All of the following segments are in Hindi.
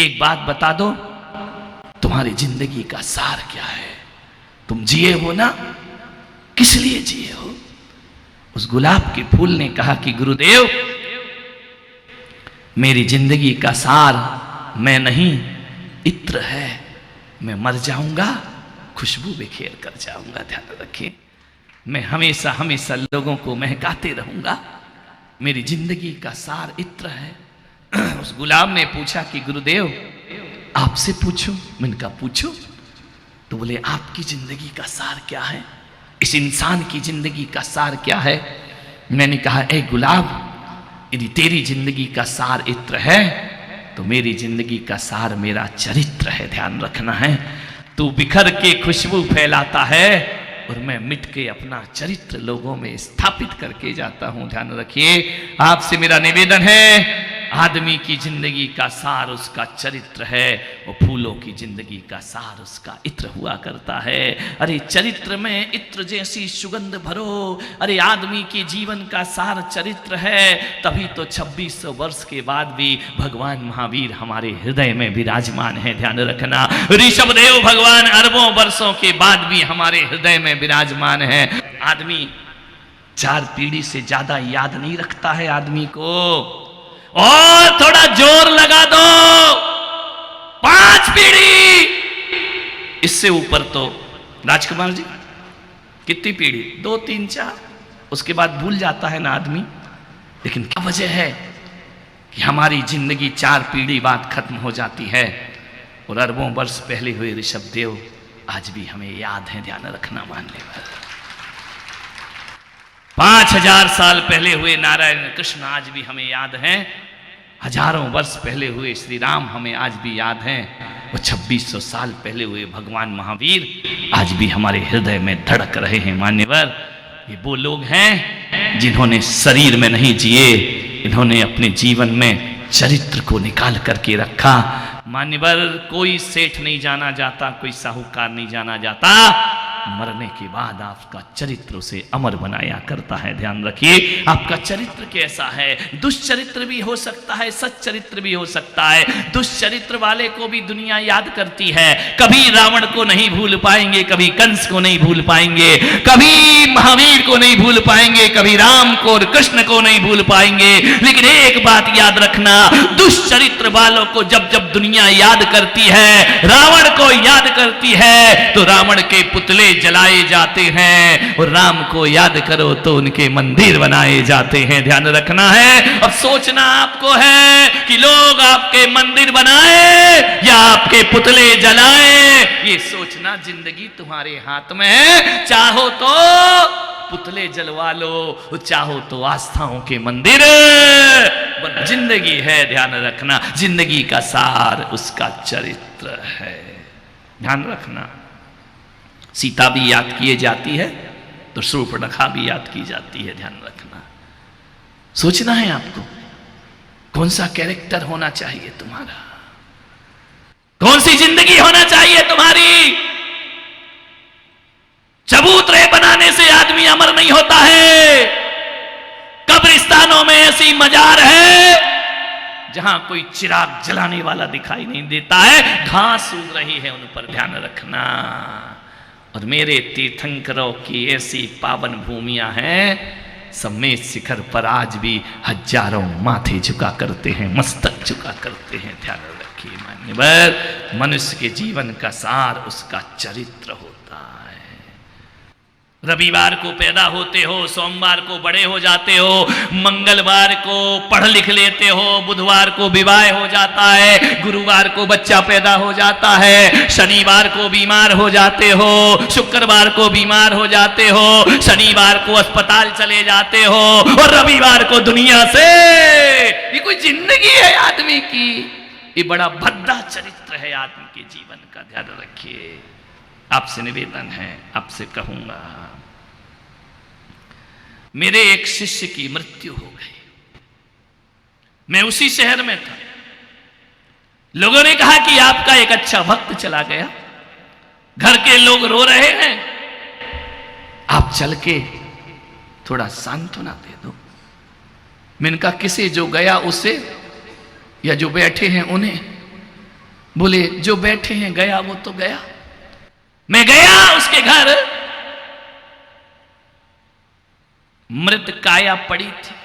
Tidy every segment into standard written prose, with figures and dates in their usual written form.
एक बात बता दो, तुम्हारी जिंदगी का सार क्या है? तुम जिए हो ना, किस लिए जिए हो? उस गुलाब के फूल ने कहा कि गुरुदेव, मेरी जिंदगी का सार मैं नहीं, इत्र है। मैं मर जाऊंगा, खुशबू बिखेर कर जाऊंगा। ध्यान रखिए, मैं हमेशा हमेशा लोगों को महकाते रहूंगा। मेरी जिंदगी का सार इत्र है। उस गुलाब ने पूछा कि गुरुदेव, आपसे पूछूं? मैंने कहा पूछो। तो बोले, आपकी जिंदगी का सार क्या है? इस इंसान की जिंदगी का सार क्या है? मैंने कहा, ए गुलाब, यदि तेरी जिंदगी का सार इत्र है तो मेरी जिंदगी का सार मेरा चरित्र है। ध्यान रखना है, तू बिखर के खुशबू फैलाता है और मैं मिट के अपना चरित्र लोगों में स्थापित करके जाता हूं। ध्यान रखिए, आपसे मेरा निवेदन है, आदमी की जिंदगी का सार उसका चरित्र है, वो फूलों की जिंदगी का सार उसका इत्र हुआ करता है। अरे चरित्र में इत्र जैसी सुगंध भरो। अरे आदमी के जीवन का सार चरित्र है, तभी तो 2600 वर्ष के बाद भी भगवान महावीर हमारे हृदय में विराजमान है। ध्यान रखना, ऋषभदेव भगवान अरबों वर्षों के बाद भी हमारे हृदय में विराजमान है। आदमी 4 पीढ़ी से ज्यादा याद नहीं रखता है आदमी को। और थोड़ा जोर लगा दो, 5 पीढ़ी, इससे ऊपर तो राजकुमार जी कितनी पीढ़ी? 2, 3, 4, उसके बाद भूल जाता है ना आदमी। लेकिन क्या वजह है कि हमारी जिंदगी 4 पीढ़ी बाद खत्म हो जाती है और अरबों वर्ष पहले हुए ऋषभदेव आज भी हमें याद है। ध्यान रखना, मानने वाले 5000 साल पहले हुए नारायण कृष्ण आज भी हमें याद हैं। हजारों वर्ष पहले हुए श्री राम हमें आज भी याद हैं। वो 2600 साल पहले हुए भगवान महावीर आज भी हमारे हृदय में धड़क रहे हैं। मान्यवर, ये वो लोग हैं जिन्होंने शरीर में नहीं जिए, इन्होंने अपने जीवन में चरित्र को निकाल करके रखा। मान्यवर, कोई सेठ नहीं जाना जाता, कोई साहूकार नहीं जाना जाता, मरने के बाद आपका चरित्र उसे अमर बनाया करता है। ध्यान रखिए, आपका चरित्र कैसा है? दुष्चरित्र भी हो सकता है, सच्चरित्र भी हो सकता है। दुष्चरित्र वाले को भी दुनिया याद करती है। कभी रावण को नहीं भूल पाएंगे, कभी कंस को नहीं भूल पाएंगे, कभी महावीर को नहीं भूल पाएंगे, कभी राम को और कृष्ण को नहीं भूल पाएंगे। लेकिन एक बात याद रखना, दुष्चरित्र वालों को जब जब दुनिया याद करती है, रावण को याद करती है, तो रावण के पुतले जलाए जाते हैं और राम को याद करो तो उनके मंदिर बनाए जाते हैं। ध्यान रखना है। अब सोचना आपको है कि लोग आपके मंदिर बनाए या आपके पुतले जलाए, ये सोचना जिंदगी तुम्हारे हाथ में है। चाहो तो पुतले जलवा लो, चाहो तो आस्थाओं के मंदिर। जिंदगी है, ध्यान रखना, जिंदगी का सार उसका चरित्र है। ध्यान रखना, सीता भी याद किए जाती है तो शूर्पणखा भी याद की जाती है। ध्यान रखना, सोचना है आपको कौन सा कैरेक्टर होना चाहिए तुम्हारा, कौन सी जिंदगी होना चाहिए तुम्हारी। चबूतरे बनाने से आदमी अमर नहीं होता है। कब्रिस्तानों में ऐसी मजार है जहां कोई चिराग जलाने वाला दिखाई नहीं देता है, घास उग रही है उन पर। ध्यान रखना। और मेरे तीर्थंकरों की ऐसी पावन भूमियां हैं, समेत शिखर पर आज भी हजारों माथे झुका करते हैं, मस्तक झुका करते हैं। ध्यान रखिए मान्यवर, मनुष्य के जीवन का सार उसका चरित्र होता है। रविवार को पैदा होते हो, सोमवार को बड़े हो जाते हो, मंगलवार को पढ़ लिख लेते हो, बुधवार को विवाह हो जाता है, गुरुवार को बच्चा पैदा हो जाता है, शनिवार को बीमार हो जाते हो, शुक्रवार को बीमार हो जाते हो, शनिवार को अस्पताल चले जाते हो और रविवार को दुनिया से। ये कोई जिंदगी है आदमी की? ये बड़ा भद्दा चरित्र है आदमी के जीवन का। ध्यान रखिए, आपसे निवेदन है, आपसे कहूंगा, मेरे एक शिष्य की मृत्यु हो गई। मैं उसी शहर में था। लोगों ने कहा कि आपका एक अच्छा भक्त चला गया, घर के लोग रो रहे हैं, आप चल के थोड़ा सांत्वना दे दो। मैंने कहा किसे? जो गया उसे या जो बैठे हैं उन्हें? बोले जो बैठे हैं गया वो तो गया। मैं गया उसके घर, मृत काया पड़ी थी,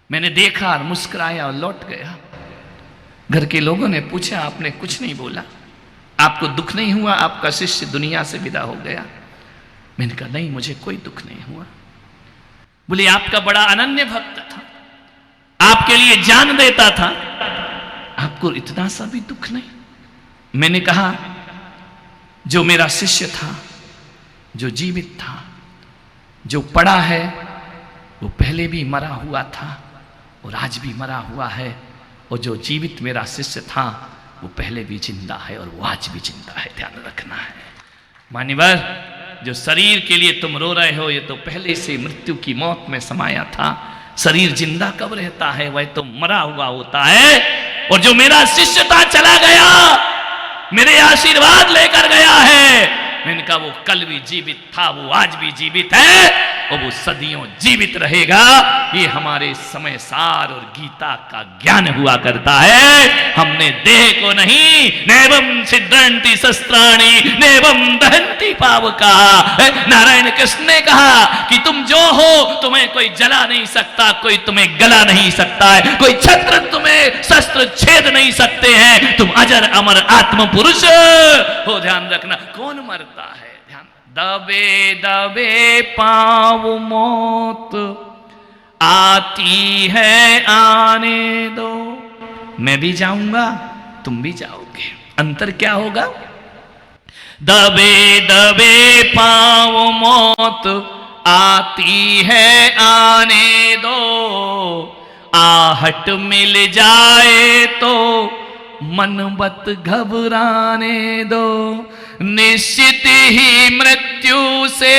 मैंने देखा और मुस्कुराया और लौट गया। घर के लोगों ने पूछा आपने कुछ नहीं बोला, आपको दुख नहीं हुआ, आपका शिष्य दुनिया से विदा हो गया? मैंने कहा नहीं मुझे कोई दुख नहीं हुआ। बोले आपका बड़ा अनन्य भक्त था, आपके लिए जान देता था, आपको इतना सा भी दुख नहीं? मैंने कहा जो मेरा शिष्य था, जो जीवित था, जो पड़ा है, वो पहले भी मरा हुआ था और आज भी मरा हुआ है, और जो जीवित मेरा शिष्य था वो पहले भी जिंदा है और वो आज भी जिंदा है, ध्यान रखना है। मान्यवर, जो शरीर के लिए तुम रो रहे हो ये तो पहले से मृत्यु की मौत में समाया था। शरीर जिंदा कब रहता है? वह तो मरा हुआ होता है। और जो मेरा शिष्य था चला गया, मेरे आशीर्वाद लेकर गया है। मैंने कहा वो कल भी जीवित था, वो आज भी जीवित है और वो सदियों जीवित रहेगा। ये हमारे समय सार और गीता का ज्ञान हुआ करता है। हमने देह को नहीं, नैवं छिद्रन्ति शस्त्राणि नैवं दहन्ति पावका। नारायण कृष्ण ने कहा कि तुम जो हो तुम्हें कोई जला नहीं सकता, कोई तुम्हें गला नहीं सकता है, कोई छत्र तुम्हें शस्त्र छेद नहीं सकते हैं। तुम अजर अमर आत्म पुरुष हो, ध्यान रखना। कौन मरता है? ध्यान, दबे दबे पाँव मौत आती है आने दो। मैं भी जाऊंगा, तुम भी जाओगे, अंतर क्या होगा? दबे दबे पाँव मौत आती है आने दो, आहट मिल जाए तो मन मत घबराने दो। निश्चित ही मृत्यु से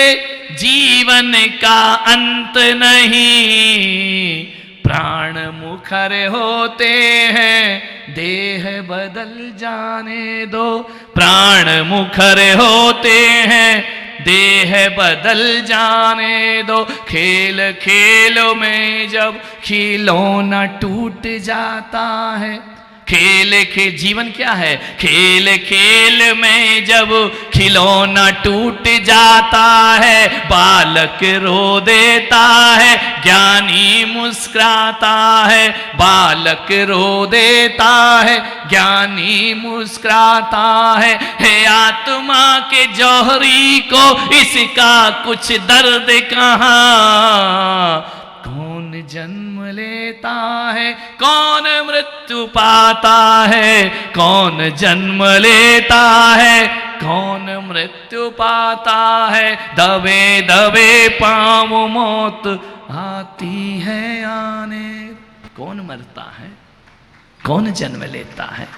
जीवन का अंत नहीं, प्राण मुखर होते हैं देह बदल जाने दो। प्राण मुखर होते हैं देह बदल जाने दो। खेल खेल में जब खिलौना टूट जाता है, खेल खेल जीवन क्या है? खेल खेल में जब खिलौना टूट जाता है, बालक रो देता है, ज्ञानी मुस्कुराता है। बालक रो देता है, ज्ञानी मुस्कुराता है। हे आत्मा के जौहरी को इसका कुछ दर्द कहाँ? कौन जन्म लेता है, कौन मृत्यु पाता है? कौन जन्म लेता है, कौन मृत्यु पाता है? दबे दबे पाँव मौत आती है आने। कौन मरता है, कौन जन्म लेता है,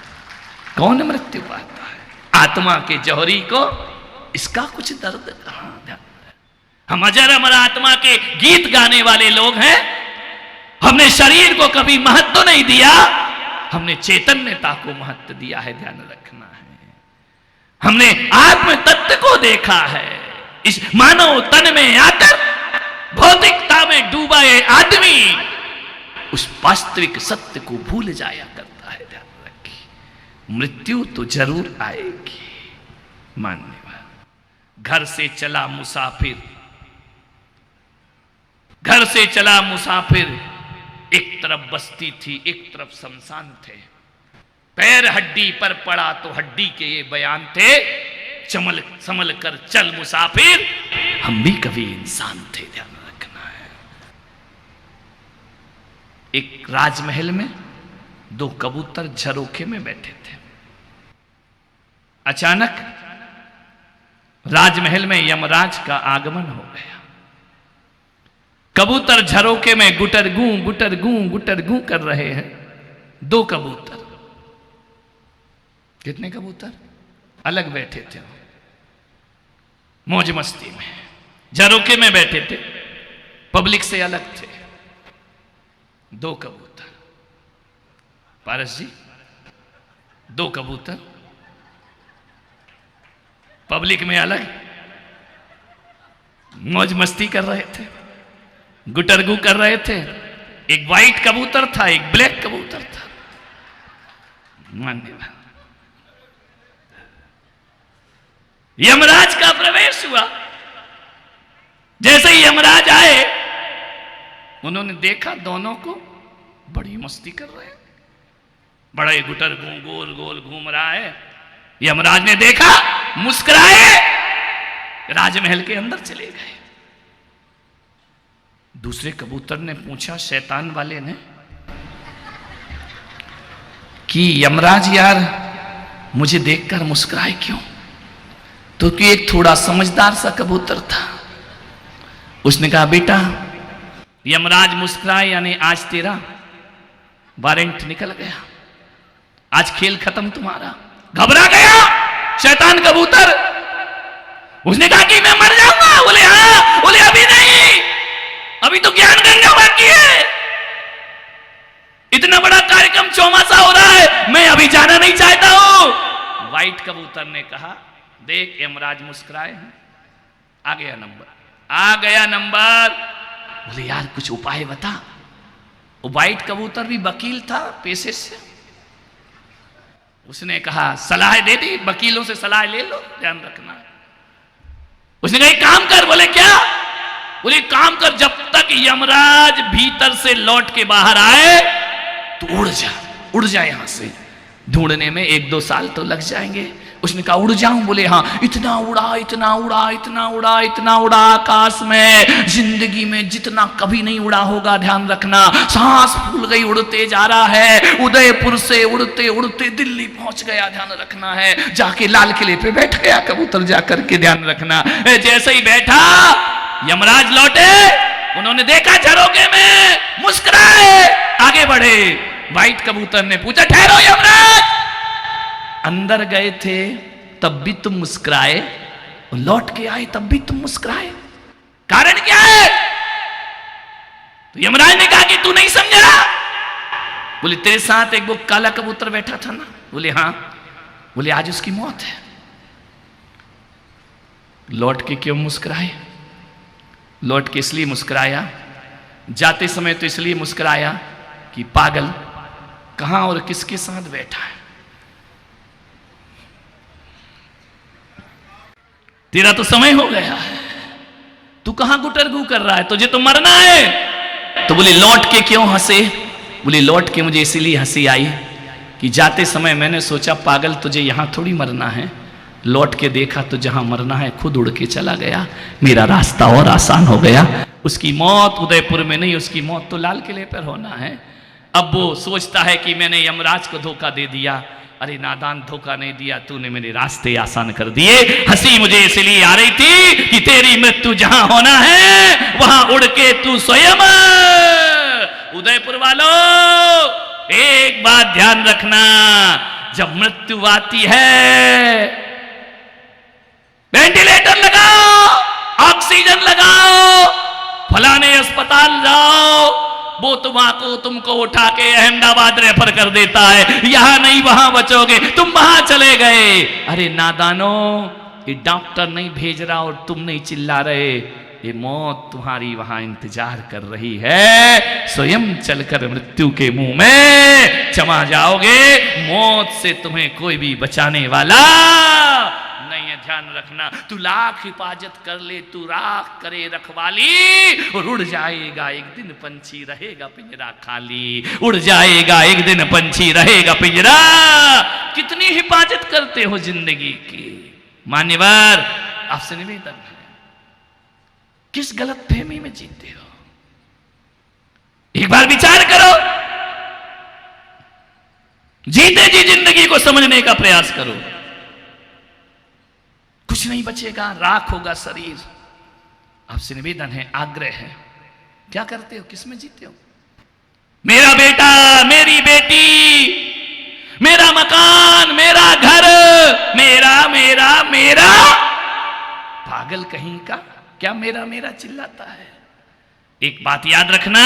कौन मृत्यु पाता है? आत्मा के जौहरी को इसका कुछ दर्द कहाँ? हम अजर अमर आत्मा के गीत गाने वाले लोग हैं। हमने शरीर को कभी महत्व नहीं दिया, हमने चैतन्यता को महत्व दिया है, ध्यान रखना है। हमने आत्म तत्व को देखा है। इस मानव तन में आकर भौतिकता में डूबा ये आदमी उस वास्तविक सत्य को भूल जाया करता है, ध्यान रखिए। मृत्यु तो जरूर आएगी, मान्यवर। घर से चला मुसाफिर, घर से चला मुसाफिर, एक तरफ बस्ती थी, एक तरफ शमशान थे। पैर हड्डी पर पड़ा तो हड्डी के ये बयान थे, चमल संभल कर चल मुसाफिर, हम भी कभी इंसान थे, ध्यान रखना है। एक राजमहल में दो कबूतर झरोखे में बैठे थे। अचानक राजमहल में यमराज का आगमन हो गया। कबूतर झरोके में गुटर गूं कर रहे हैं। दो कबूतर, कितने कबूतर अलग बैठे थे, मौज मस्ती में झरोके में बैठे थे, पब्लिक से अलग थे। दो कबूतर, पारस जी, दो कबूतर पब्लिक में अलग मौज मस्ती कर रहे थे, गुटरगू कर रहे थे। एक व्हाइट कबूतर था, एक ब्लैक कबूतर था। मान्यवर, यमराज का प्रवेश हुआ। जैसे ही यमराज आए, उन्होंने देखा दोनों को बड़ी मस्ती कर रहे हैं, बड़े गुटर गोल गोल घूम रहा है। यमराज ने देखा, मुस्कुराए, राजमहल के अंदर चले गए। दूसरे कबूतर ने पूछा शैतान वाले ने कि यमराज यार मुझे देखकर मुस्कुराए क्यों? तो कि एक थोड़ा समझदार सा कबूतर था। उसने कहा बेटा, यमराज मुस्कुराए यानी आज तेरा वारंट निकल गया, आज खेल खत्म तुम्हारा। घबरा गया शैतान कबूतर। उसने कहा कि मैं मर जाऊंगा। बोले हाँ। बोले अभी नहीं, अभी तो ज्ञान गंगा बाकी है, इतना बड़ा कार्यक्रम चौमासा हो रहा है, मैं अभी जाना नहीं चाहता हूं। व्हाइट कबूतर ने कहा देख यमराज मुस्कुराए हैं, आ गया नंबर, आ गया नंबर। बोले यार कुछ उपाय बता। वो व्हाइट कबूतर भी वकील था पेशे से। उसने कहा सलाह दे दी, वकीलों से सलाह ले लो, ध्यान रखना। उसने कहा एक काम कर। बोले क्या? बोले काम कर, जब तक यमराज भीतर से लौट के बाहर आए तो उड़ जा यहां से। ढूंढने में 1-2 साल तो लग जाएंगे। उसने कहा उड़ जाऊं? बोले हाँ। इतना उड़ा इतना उड़ा इतना उड़ा इतना उड़ा आकाश में, जिंदगी में जितना कभी नहीं उड़ा होगा, ध्यान रखना। सांस फूल गई, उड़ते जा रहा है। उदयपुर से उड़ते उड़ते दिल्ली पहुंच गया, ध्यान रखना है। जाके लाल किले पे बैठ गया कबूतर जाकर के, ध्यान रखना। जैसे ही बैठा यमराज लौटे, उन्होंने देखा झरोके में, मुस्कुराए, आगे बढ़े। व्हाइट कबूतर ने पूछा ठहरो यमराज, अंदर गए थे तब भी तुम मुस्कुराए, लौट के आए तब भी तुम मुस्कुराए, कारण क्या है? तो यमराज ने कहा कि तू नहीं समझा। बोले तेरे साथ एक वो काला कबूतर बैठा था ना? बोले हाँ। बोले आज उसकी मौत है। लौट के क्यों मुस्कुराए? लौट के इसलिए मुस्कुराया, जाते समय तो इसलिए मुस्कुराया कि पागल कहां और किसके साथ बैठा है। तेरा तो समय हो गया है, तू कहां गुटरगू कर रहा है, तुझे तो मरना है। तो बोले लौट के क्यों हंसे? बोले लौट के मुझे इसीलिए हंसी आई कि जाते समय मैंने सोचा पागल तुझे यहां थोड़ी मरना है, लौट के देखा तो जहां मरना है खुद उड़ के चला गया, मेरा रास्ता और आसान हो गया। उसकी मौत उदयपुर में नहीं, उसकी मौत तो लाल किले पर होना है। अब वो सोचता है कि मैंने यमराज को धोखा दे दिया। अरे नादान, धोखा नहीं दिया, तूने मेरे रास्ते आसान कर दिए। हंसी मुझे इसलिए आ रही थी कि तेरी मृत्यु जहां होना है वहां उड़ के तू स्वयं। उदयपुर वालों एक बात ध्यान रखना, जब मृत्यु आती है वेंटिलेटर लगाओ, ऑक्सीजन लगाओ, फलाने अस्पताल जाओ, वो तुमको उठा के अहमदाबाद रेफर कर देता है, यहां नहीं वहां बचोगे, तुम वहां चले गए। अरे नादानो, ये डॉक्टर नहीं भेज रहा और तुम नहीं चिल्ला रहे, ये मौत तुम्हारी वहां इंतजार कर रही है। स्वयं चलकर मृत्यु के मुंह में चमा जाओगे, मौत से तुम्हें कोई भी बचाने वाला नहीं है, ध्यान रखना। तू लाख हिफाजत कर ले, तू राख करे रखवाली, और उड़ जाएगा एक दिन पंछी, रहेगा पिंजरा खाली। उड़ जाएगा एक दिन पंछी, रहेगा पिंजरा। कितनी हिफाजत करते हो जिंदगी की। मान्यवर, आपसे निवेदन है, किस गलत फहमी में जीते हो? एक बार विचार करो, जीते जी जिंदगी को समझने का प्रयास करो। कुछ नहीं बचेगा, राख होगा शरीर। आपसे निवेदन है, आग्रह है, क्या करते हो, किस में जीते हो? मेरा बेटा, मेरी बेटी, मेरा मकान, मेरा घर, मेरा मेरा मेरा, पागल कहीं का, क्या मेरा मेरा चिल्लाता है? एक बात याद रखना,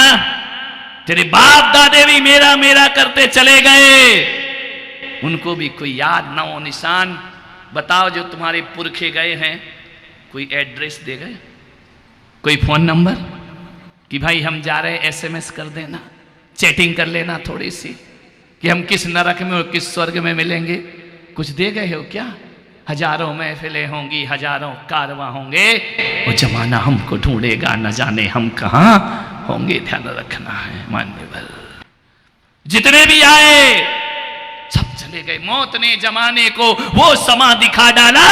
तेरे बाप दादे भी मेरा मेरा करते चले गए, उनको भी कोई याद ना हो निशान। बताओ जो तुम्हारे पुरखे गए हैं, कोई एड्रेस दे गए, कोई फोन नंबर कि भाई हम जा रहे हैं, SMS कर देना, चैटिंग कर लेना थोड़ी सी कि हम किस नरक में और किस स्वर्ग में मिलेंगे, कुछ दे गए हो क्या? हजारों महफिलें होंगी, हजारों कारवां होंगे, वो जमाना हमको ढूंढेगा, न जाने हम कहां होंगे। ध्यान रखना है मान्यवर। जितने भी आए सब चले गए। मौत ने जमाने को वो समा दिखा डाला,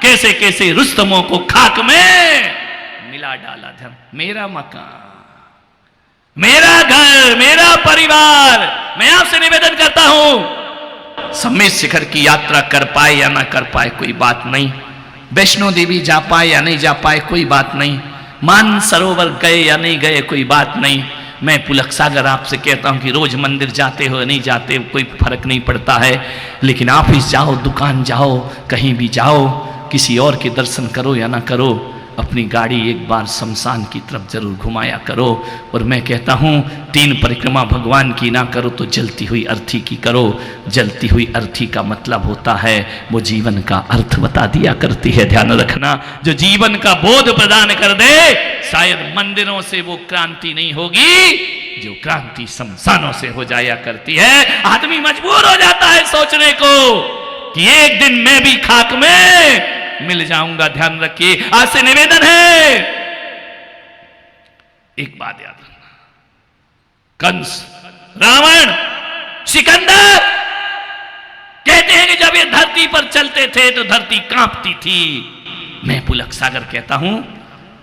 कैसे कैसे रुस्तमों को खाक में मिला डाला। ध्यान, मेरा मकान, मेरा घर, मेरा परिवार। मैं आपसे निवेदन करता हूं, समेत शिखर की यात्रा कर पाए या ना कर पाए कोई बात नहीं, वैष्णो देवी जा पाए या नहीं जा पाए कोई बात नहीं, मान सरोवर गए या नहीं गए कोई बात नहीं। मैं पुलक सागर आपसे कहता हूं कि रोज मंदिर जाते हो नहीं जाते कोई फर्क नहीं पड़ता है, लेकिन ऑफिस जाओ, दुकान जाओ, कहीं भी जाओ, किसी और के दर्शन करो या ना करो, अपनी गाड़ी एक बार शमशान की तरफ जरूर घुमाया करो। और मैं कहता हूं 3 परिक्रमा भगवान की ना करो तो जलती हुई अर्थी की करो। जलती हुई अर्थी का मतलब होता है वो जीवन का अर्थ बता दिया करती है। ध्यान रखना, जो जीवन का बोध प्रदान कर दे, शायद मंदिरों से वो क्रांति नहीं होगी, जो क्रांति शमशानों से हो जाया करती है। आदमी मजबूर हो जाता है सोचने को कि एक दिन मैं भी खाक में मिल जाऊंगा। ध्यान रखिए, आज से निवेदन है, एक बात याद रखना, कंस, रावण, सिकंदर कहते हैं कि जब ये धरती पर चलते थे तो धरती कांपती थी। मैं पुलक सागर कहता हूं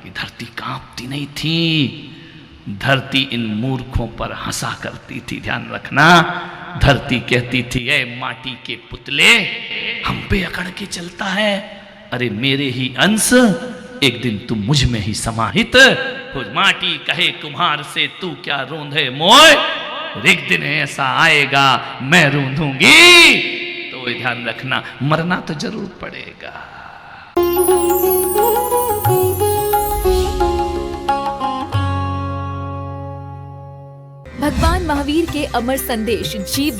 कि धरती कांपती नहीं थी, धरती इन मूर्खों पर हंसा करती थी। ध्यान रखना, धरती कहती थी ए माटी के पुतले, हम पे अकड़ के चलता है, अरे मेरे ही अंश, एक दिन तू मुझ में ही समाहित हो। माटी कहे कुम्हार से तू क्या रोंधे मोय, एक दिन ऐसा आएगा मैं रूंधूंगी। तो ध्यान रखना, मरना तो जरूर पड़ेगा। भगवान महावीर के अमर संदेश जीव